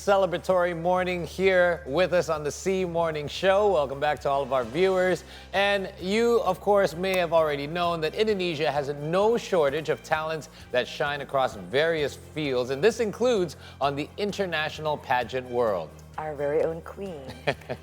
celebratory morning here with us on the C Morning Show. Welcome back to all of our viewers. And you, of course, may have already known that Indonesia has no shortage of talents that shine across various fields, and this includes on the international pageant world. Our very own queen.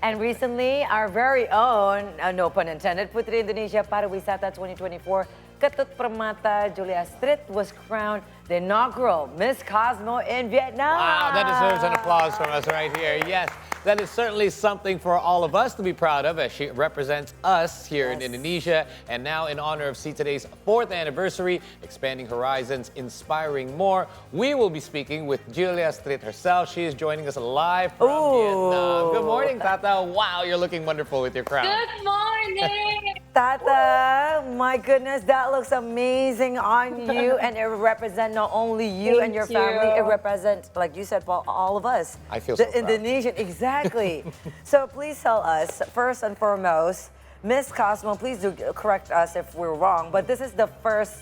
And recently, our very own, no pun intended, Putri Indonesia Pariwisata 2024, Ketut Permata Juliastrid was crowned the inaugural Miss Cosmo in Vietnam. Wow, that deserves an applause from us right here. Yes, that is certainly something for all of us to be proud of as she represents us here in Indonesia. And now in honor of today's 4th anniversary, expanding horizons, inspiring more, we will be speaking with Juliastrid herself. She is joining us live from Vietnam. Good morning, Tata. Wow, you're looking wonderful with your crown. Good morning. Tata, my goodness, that looks amazing on you, and it represents not only you and your family, it represents, like you said, Paul, all of us. I feel so the Indonesian, exactly. So please tell us, first and foremost, Miss Cosmo, please do correct us if we're wrong, but this is the first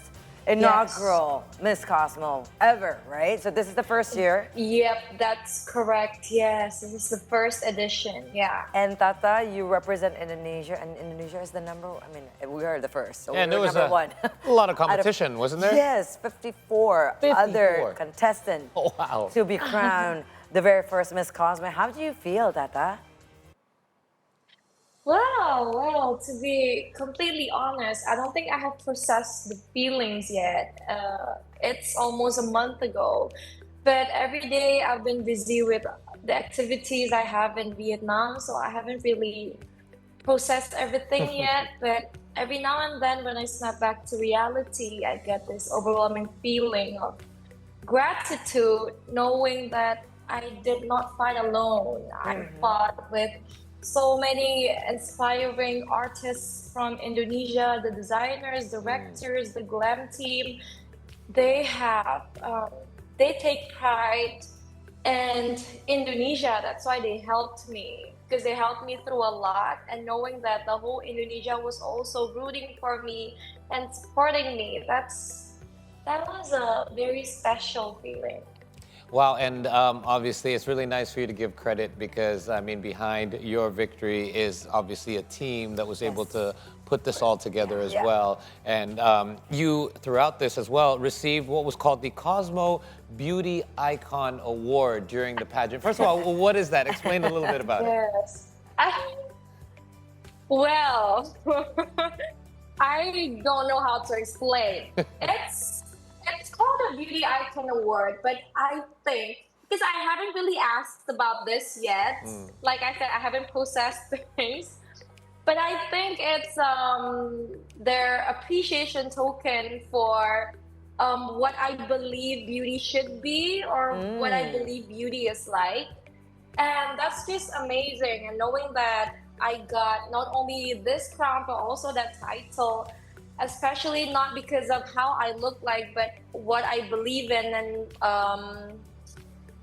inaugural Miss Cosmo ever, right? So this is the first year. Yep, that's correct. Yes, this is the first edition. Yeah. And Tata, you represent Indonesia, and Indonesia is the we are the first. So and we there was number one. A lot of competition, wasn't there? Yes, 54 other contestants to be crowned the very first Miss Cosmo. How do you feel, Tata? Well, to be completely honest, I don't think I have processed the feelings yet. It's almost a month ago, but every day I've been busy with the activities I have in Vietnam, so I haven't really processed everything yet. But every now and then when I snap back to reality, I get this overwhelming feeling of gratitude, knowing that I did not fight alone. I fought with so many inspiring artists from Indonesia, the designers, directors, the glam team. They take pride in Indonesia. That's why they helped me, because they helped me through a lot. And knowing that the whole Indonesia was also rooting for me and supporting me, that was a very special feeling. Wow, and obviously it's really nice for you to give credit because, I mean, behind your victory is obviously a team that was able to put this all together as well. And you, throughout this as well, received what was called the Cosmo Beauty Icon Award during the pageant. First of all, what is that? Explain a little bit about it. Yes. Well, I don't know how to explain. It's called a Beauty Icon Award, but I think, because I haven't really asked about this yet, like I said, I haven't processed things, but I think it's their appreciation token for what I believe beauty should be, or what I believe beauty is like. And that's just amazing. And knowing that I got not only this crown, but also that title, especially not because of how I look like, but what I believe in and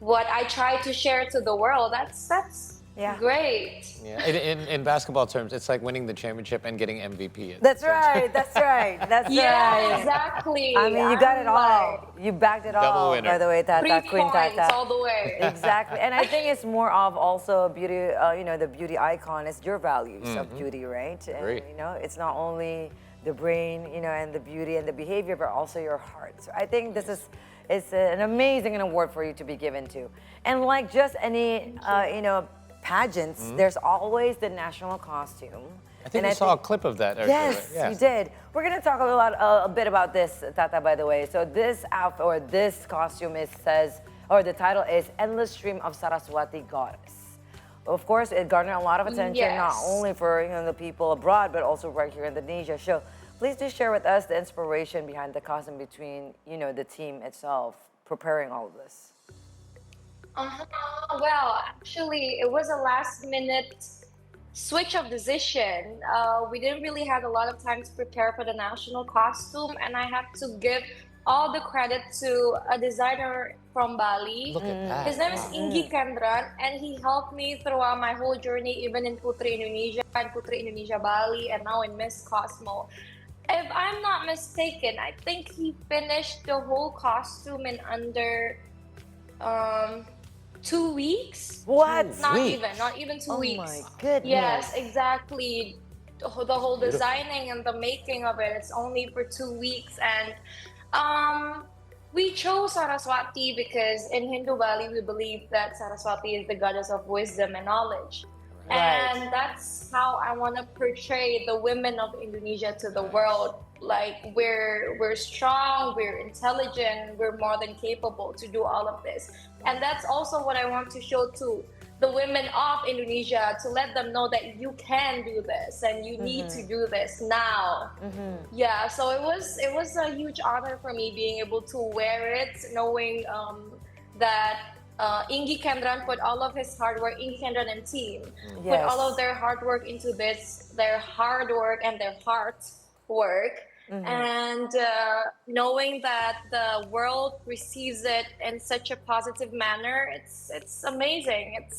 what I try to share to the world. That's great. Yeah. In basketball terms, it's like winning the championship and getting MVP. That's right. That's right. That's yeah, right. Exactly. I mean, you got it all. You backed it all. Winner. By the way, Tata, Queen Tata. All the way. Exactly. And I think it's more of also beauty. The beauty icon is your values of beauty, right? And it's not only the brain, and the beauty and the behavior, but also your heart. So I think this is an amazing award for you to be given to. And like just any, pageants, there's always the national costume. I think I saw a clip of that. Yes, you did. We're going to talk a bit about this, Tata, by the way. So this outfit or this costume the title is Endless Stream of Saraswati Goddess. Of course, it garnered a lot of attention, not only for the people abroad, but also right here in Indonesia. So please do share with us the inspiration behind the costume between, the team itself preparing all of this. Well, actually, it was a last-minute switch of decision. We didn't really have a lot of time to prepare for the national costume, and I have to give all the credit to a designer from Bali. Look at that. His name is Hingga, and he helped me throughout my whole journey, even in Putri Indonesia and Putri Indonesia Bali, and now in Miss Cosmo. If I'm not mistaken, I think he finished the whole costume in under 2 weeks. What? Not even two Oh weeks. my goodness. Yes, exactly. The whole designing and the making of it, it's only for 2 weeks. And we chose Saraswati because in Hindu Bali, we believe that Saraswati is the goddess of wisdom and knowledge. Right. And that's how I want to portray the women of Indonesia to the world. Like we're strong, we're intelligent, we're more than capable to do all of this. And that's also what I want to show to the women of Indonesia, to let them know that you can do this and you need to do this now. Yeah, so it was a huge honor for me being able to wear it, knowing that Ingi Kendran put all of his hard work, Ingi Kendran and team, put all of their hard work into this, their hard work and their heart work. And knowing that the world receives it in such a positive manner, it's amazing.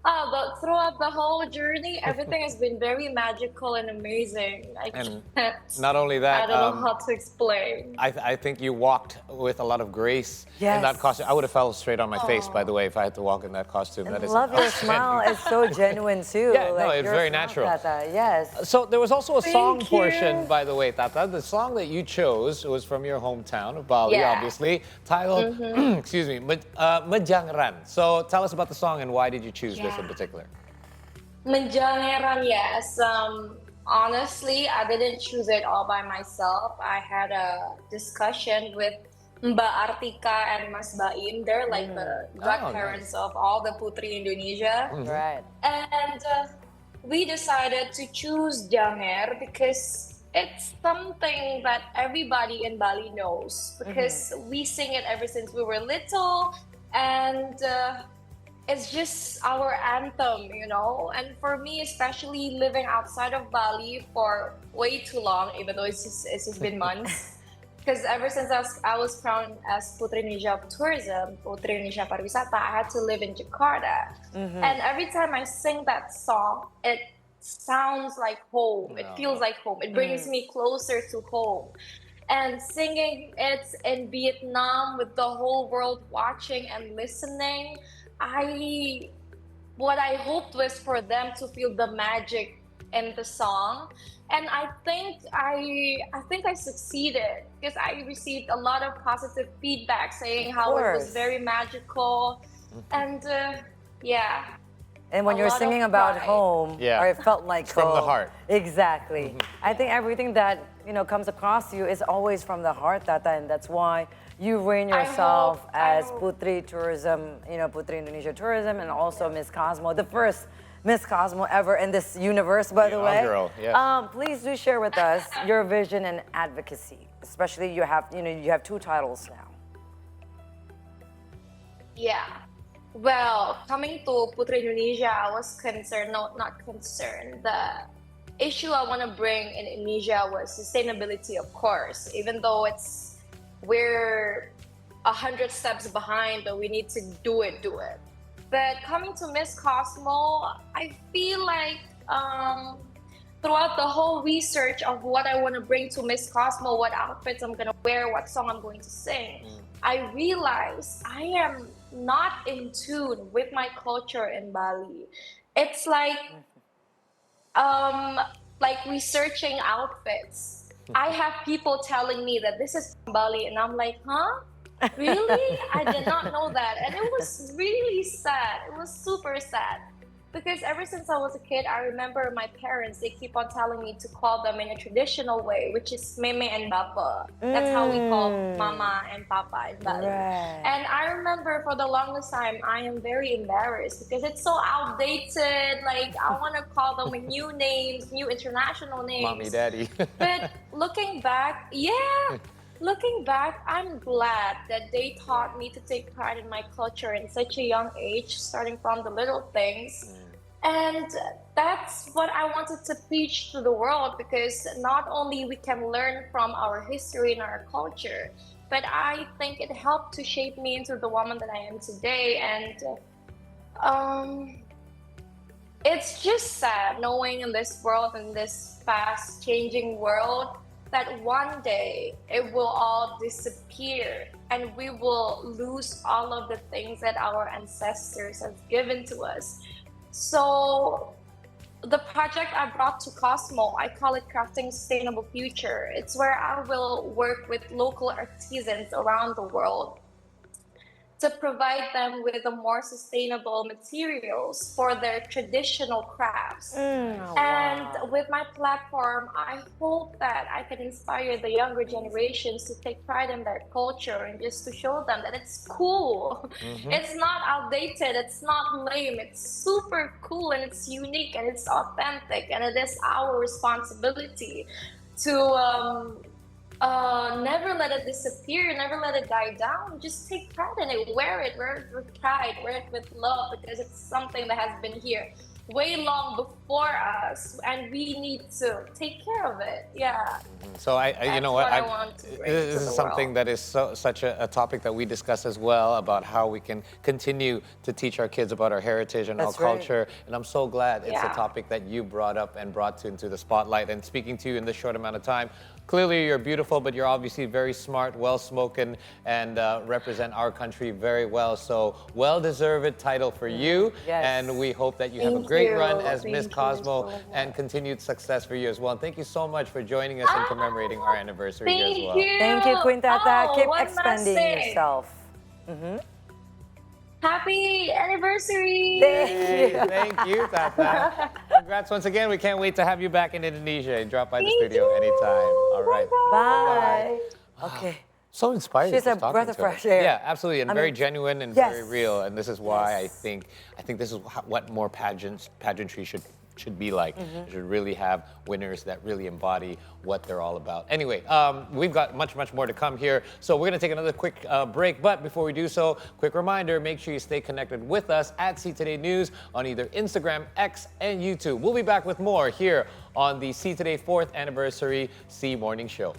But throughout the whole journey, everything has been very magical and amazing. And can't, not only that, I don't know how to explain. I think you walked with a lot of grace in Yes. that costume. I would have fell straight on my face, by the way, if I had to walk in that costume. And That is love your outstanding. smile. It's so genuine too. Yeah, no, Like, it's your very smile, natural. Tata. Yes. So there was also a song Thank portion, you. by the way, Tata. The song that you chose was from your hometown of Bali, Yeah. obviously, titled, excuse me, Menjangan. So tell us about the song and why did you choose this in Yeah. particular? Menjangan, yes. Honestly, I didn't choose it all by myself. I had a discussion with Mbak Artika and Mas Baim. They're like the godparents of all the Putri Indonesia. Right. And we decided to choose Janger because it's something that everybody in Bali knows, because we sing it ever since we were little, and it's just our anthem, you know. And for me, especially living outside of Bali for way too long, even though it's just been months. Because ever since I was crowned as Putri Indonesia Tourism, Puteri Indonesia Pariwisata, I had to live in Jakarta. And every time I sing that song, it sounds like home. It feels like home. It brings me closer to home. And singing it in Vietnam with the whole world watching and listening, what I hoped was for them to feel the magic in the song. And I think I succeeded, because I received a lot of positive feedback saying how it was course. very magical. And yeah. And when A you're lot of singing about pride. home, Yeah. or it felt like It's from the home. heart. Exactly. I think everything that comes across you is always from the heart, Tata, and that's why you reign I yourself hope- I as hope. Putri Tourism, Putri Indonesia Tourism, and also Miss Cosmo, the first Miss Cosmo ever in this universe, by the way. Inaugural, yes. Please do share with us your vision and advocacy, especially you have 2 titles now. Yeah. Well, coming to Putri Indonesia, I was concerned, no, not concerned. The issue I want to bring in Indonesia was sustainability, of course, even though we're 100 steps behind, but we need to do it. But coming to Miss Cosmo, I feel like throughout the whole research of what I want to bring to Miss Cosmo, what outfits I'm going to wear, what song I'm going to sing, I realized I am not in tune with my culture in Bali. It's like researching outfits. I have people telling me that this is from Bali, and I'm like, huh? Really? I did not know that. And it was really sad. It was super sad. Because ever since I was a kid, I remember my parents, they keep on telling me to call them in a traditional way, which is meme and bapa. That's how we call mama and papa in Bali. Right. And I remember for the longest time, I am very embarrassed because it's so outdated. Like, I want to call them with new names, new international names. Mommy, daddy. But looking back, looking back, I'm glad that they taught me to take pride in my culture in such a young age, starting from the little things. And that's what I wanted to preach to the world, because not only we can learn from our history and our culture, but I think it helped to shape me into the woman that I am today. And it's just sad knowing in this world, in this fast changing world, that one day it will all disappear and we will lose all of the things that our ancestors have given to us. So the project I brought to Cosmo, I call it Crafting Sustainable Future. It's where I will work with local artisans around the world to provide them with the more sustainable materials for their traditional crafts. And with my platform, I hope that I can inspire the younger generations to take pride in their culture and just to show them that it's cool. It's not outdated, it's not lame, it's super cool and it's unique and it's authentic, and it is our responsibility to never let it disappear, never let it die down. Just take pride in it, wear it with pride, wear it with love, because it's something that has been here way long before us, and we need to take care of it. Yeah. So you know what? I want to bring This to is the something world. that is such a topic that we discuss as well, about how we can continue to teach our kids about our heritage and That's our right. culture. And I'm so glad it's a Yeah. topic that you brought up and brought into the spotlight. And speaking to you in this short amount of time, clearly you're beautiful, but you're obviously very smart, well-spoken, and represent our country very well. So well-deserved title for you. Yes. And we hope that you have a Thank great you. run as Thank Miss you Cosmo, so and much. continued success for you as well. And thank you so much for joining us and commemorating our anniversary here as Thank well. you. Thank you, Queen Tata. Oh, Keep one last expanding thing. yourself. Happy anniversary. Hey, thank you, Tata. Congrats once again. We can't wait to have you back in Indonesia. Drop by the Thank studio you. anytime. All right. Bye. Okay. So inspiring. She's a just talking breath of to her. fresh air. Yeah, absolutely, and I very mean, genuine and yes. very real. And this is why Yes. I think this is what more pageantry should be like. It should really have winners that really embody what they're all about. Anyway, we've got much more to come here, so we're going to take another quick break. But before we do so, quick reminder: make sure you stay connected with us at See Today News on either Instagram, X, and YouTube. We'll be back with more here on the See Today 4th Anniversary See Morning Show.